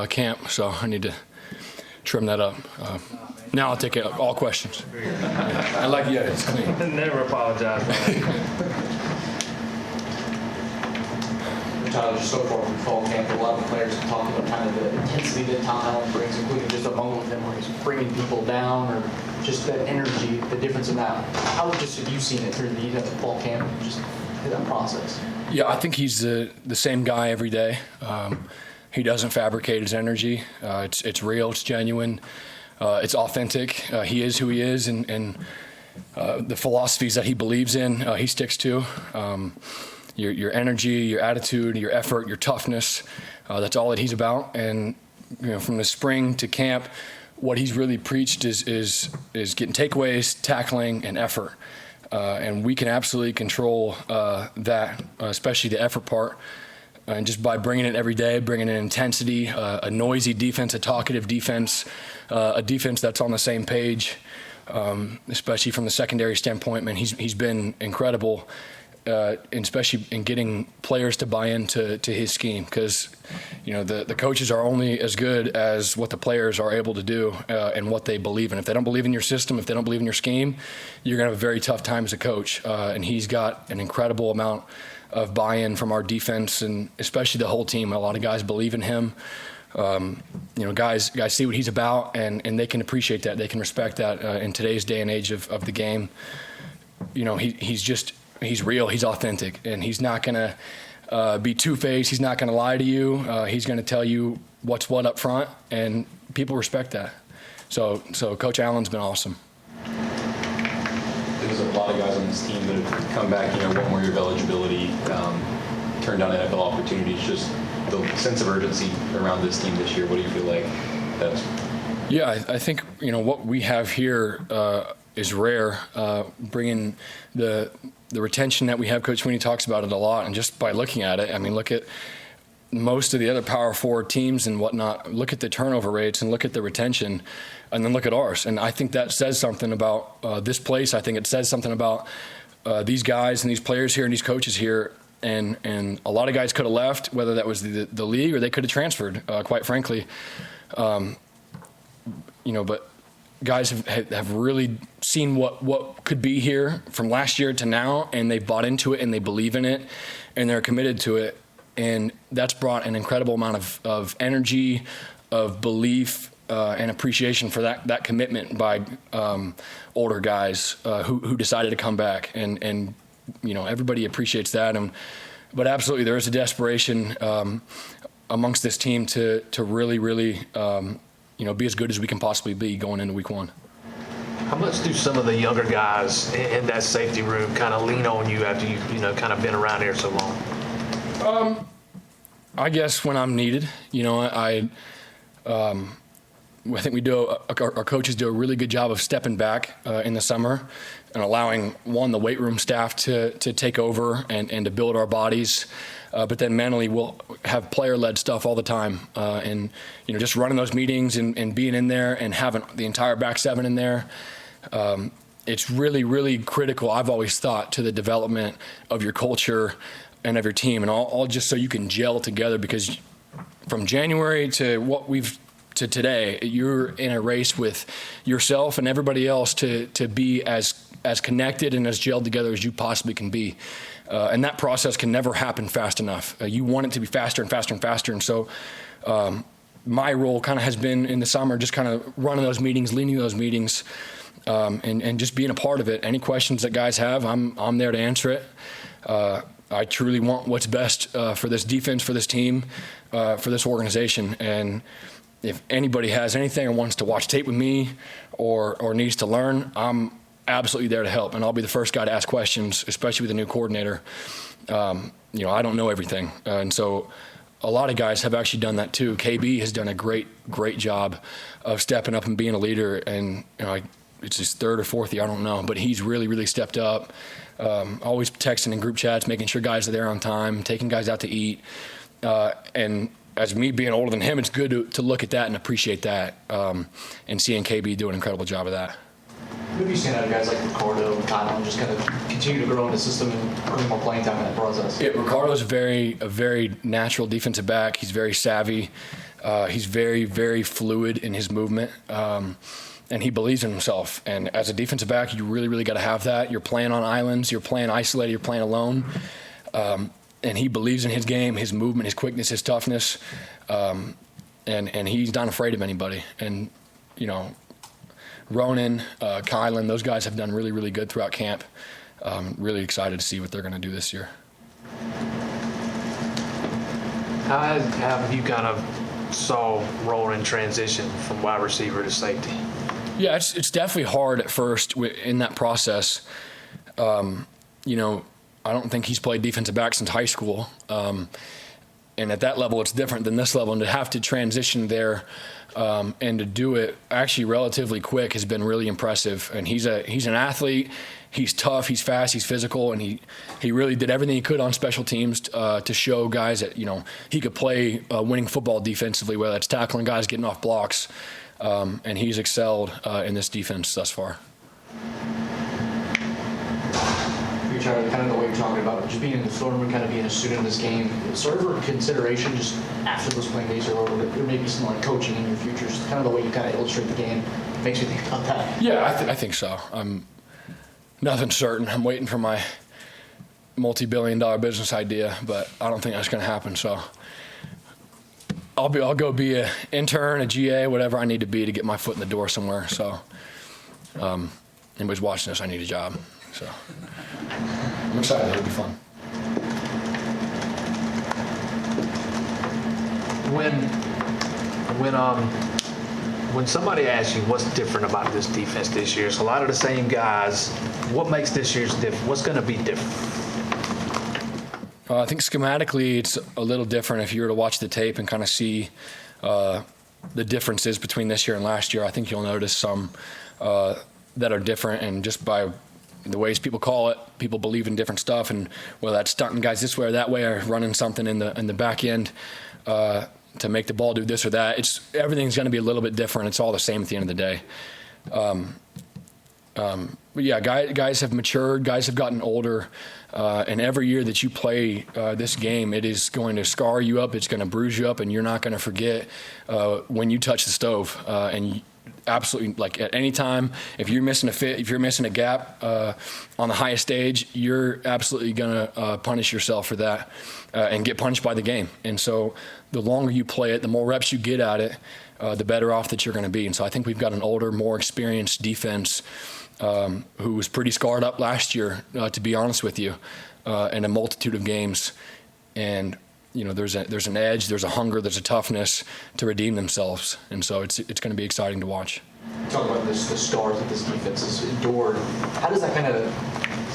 camp, so I need to trim that up. Now I'll take all questions. I like it's clean. Never apologize. Tyler, just so far from fall camp, a lot of the players have talked about kind of the intensity that Tom Allin brings, including just a moment with him where he's bringing people down, or just that energy, the difference in that. How just have you seen it through the fall camp, just that process? Yeah, I think he's the same guy every day. He doesn't fabricate his energy. It's real, it's genuine, it's authentic. He is who he is, and the philosophies that he believes in, he sticks to. Your energy, your attitude, your effort, your toughness, that's all that he's about. And from the spring to camp, what he's really preached is getting takeaways, tackling, and effort. And we can absolutely control that, especially the effort part. And just by bringing it every day, bringing in intensity, a noisy defense, a talkative defense, a defense that's on the same page, especially from the secondary standpoint. Man, he's been incredible. Especially in getting players to buy into his scheme, because the coaches are only as good as what the players are able to do and what they believe in. If they don't believe in your system, if they don't believe in your scheme, you're going to have a very tough time as a coach. And he's got an incredible amount of buy-in from our defense, and especially the whole team. A lot of guys believe in him. Guys see what he's about, and they can appreciate that. They can respect that in today's day and age of the game. He's real, he's authentic, and he's not going to be two-faced. He's not going to lie to you. He's going to tell you what's what up front, and people respect that. So Coach Allen's been awesome. There's a lot of guys on this team that have come back, 1 more year of eligibility, turned down NFL opportunities. Just the sense of urgency around this team this year. What do you feel like that's? Yeah, I think, what we have here is rare, bringing the retention that we have. Coach Sweeney talks about it a lot, and just by looking at it, look at most of the other Power 4 teams and whatnot, look at the turnover rates and look at the retention, and then look at ours. And I think that says something about this place. I think it says something about these guys and these players here and these coaches here. And a lot of guys could have left, whether that was the league or they could have transferred, quite frankly. But guys have really seen what could be here from last year to now, and they've bought into it and they believe in it and they're committed to it. And that's brought an incredible amount of energy, of belief, and appreciation for that commitment by older guys who decided to come back. And everybody appreciates that. But absolutely, there is a desperation amongst this team to really, really be as good as we can possibly be going into week 1. How much do some of the younger guys in that safety room kind of lean on you after you've kind of been around here so long? I guess when I'm needed, I think our coaches do a really good job of stepping back in the summer and allowing the weight room staff to take over and to build our bodies. But then mentally, we'll have player-led stuff all the time, and just running those meetings and being in there and having the entire back 7 in there. It's really, really critical, I've always thought, to the development of your culture and of your team, and all just so you can gel together. Because from January to today, you're in a race with yourself and everybody else to be as connected and as gelled together as you possibly can be. And that process can never happen fast enough. You want it to be faster and faster and faster. And so my role kind of has been in the summer just kind of running those meetings, leading those meetings, and just being a part of it. Any questions that guys have, I'm there to answer it. I truly want what's best for this defense, for this team, for this organization. And if anybody has anything or wants to watch tape with me or needs to learn, I'm absolutely there to help. And I'll be the first guy to ask questions, especially with a new coordinator. I don't know everything. And so a lot of guys have actually done that too. KB has done a great job of stepping up and being a leader. And it's his 3rd or 4th year, I don't know, but he's really, really stepped up. Always texting in group chats, making sure guys are there on time, taking guys out to eat. And as me being older than him, it's good to look at that and appreciate that, and seeing KB do an incredible job of that. What have you seen out of guys like Ricardo and Tyler just kind of continue to grow in the system and bring more playing time in that process? Yeah, Ricardo's a very natural defensive back. He's very savvy. He's very, very fluid in his movement, and he believes in himself. And as a defensive back, you really, really got to have that. You're playing on islands, you're playing isolated, you're playing alone. And he believes in his game, his movement, his quickness, his toughness, and he's not afraid of anybody. And, you know, Ronan, Kylan, those guys have done really, really good throughout camp. Really excited to see what they're going to do this year. How have you kind of saw Ronan transition from wide receiver to safety? Yeah, it's definitely hard at first in that process. You know, I don't think he's played defensive back since high school. And at that level, it's different than this level. And to have to transition there and to do it actually relatively quick has been really impressive. And he's an athlete. He's tough. He's fast. He's physical. And he really did everything he could on special teams to show guys that, you know, he could play winning football defensively, whether that's tackling guys, getting off blocks. And he's excelled in this defense thus far. Charlie, kind of the way you're talking about just being in the storm room, kind of being a student in this game, sort of a consideration just after those playing days are over, there may be some like coaching in your future, just kind of the way you kind of illustrate the game makes me think about that. Yeah, I think so. Nothing's certain. I'm waiting for my multi-billion-dollar business idea, but I don't think that's going to happen. So I'll go be an intern, a GA, whatever I need to be to get my foot in the door somewhere. So anybody's watching this, I need a job. So I'm excited. It'll be fun. When somebody asks you what's different about this defense this year, it's a lot of the same guys. What makes this year's different? What's going to be different? I think schematically it's a little different. If you were to watch the tape and kind of see the differences between this year and last year, I think you'll notice some that are different, and just by the ways people call it, people believe in different stuff, and whether that's stunting guys this way or that way, or running something in the back end to make the ball do this or that. Everything's going to be a little bit different. It's all the same at the end of the day. But yeah, guys have matured. Guys have gotten older, and every year that you play this game, it is going to scar you up. It's going to bruise you up, and you're not going to forget when you touch the stove. And absolutely, like at any time, if you're missing a fit, if you're missing a gap on the highest stage, you're absolutely going to punish yourself for that and get punished by the game. And so the longer you play it, the more reps you get at it, the better off that you're going to be. And so I think we've got an older, more experienced defense who was pretty scarred up last year, to be honest with you, in a multitude of games. And you know, there's an edge, there's a hunger, there's a toughness to redeem themselves, and so it's going to be exciting to watch. Talk about the scars that this defense has endured. How does that kind of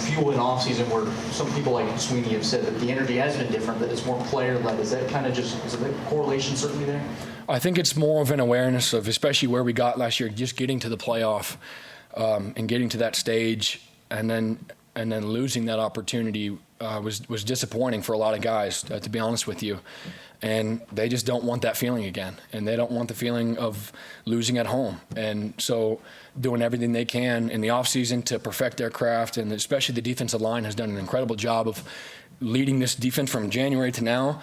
fuel an offseason where some people like Sweeney have said that the energy has been different, that it's more player-led? Is that kind of is the correlation certainly there? I think it's more of an awareness of, especially where we got last year, just getting to the playoff and getting to that stage, and then losing that opportunity was disappointing for a lot of guys, to be honest with you. And they just don't want that feeling again. And they don't want the feeling of losing at home. And so doing everything they can in the offseason to perfect their craft, and especially the defensive line has done an incredible job of leading this defense from January to now,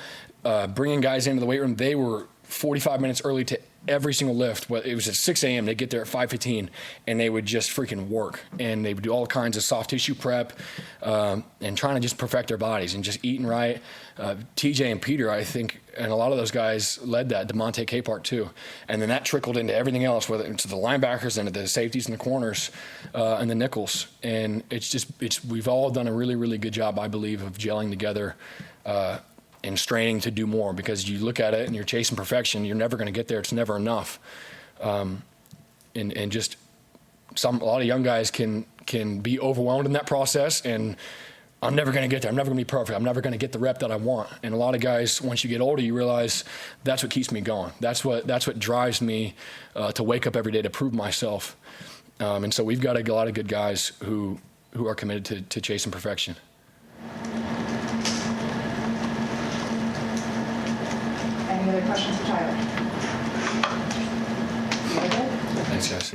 bringing guys into the weight room. They were 45 minutes early to every single lift. It was at 6 a.m. They'd get there at 5:15, and they would just freaking work. And they would do all kinds of soft tissue prep and trying to just perfect their bodies and just eating right. TJ and Peter, I think, and a lot of those guys led that. DeMonte Capehart too. And then that trickled into everything else, whether it's the linebackers and the safeties and the corners and the nickels. And we've all done a really, really good job, I believe, of gelling together and straining to do more, because you look at it and you're chasing perfection. You're never going to get there. It's never enough. And just a lot of young guys can be overwhelmed in that process, and I'm never going to get there. I'm never going to be perfect. I'm never going to get the rep that I want. And a lot of guys, once you get older, you realize that's what keeps me going. That's what drives me to wake up every day to prove myself. And so we've got a lot of good guys who are committed to chasing perfection. Any other questions for Tyler? Thanks, guys.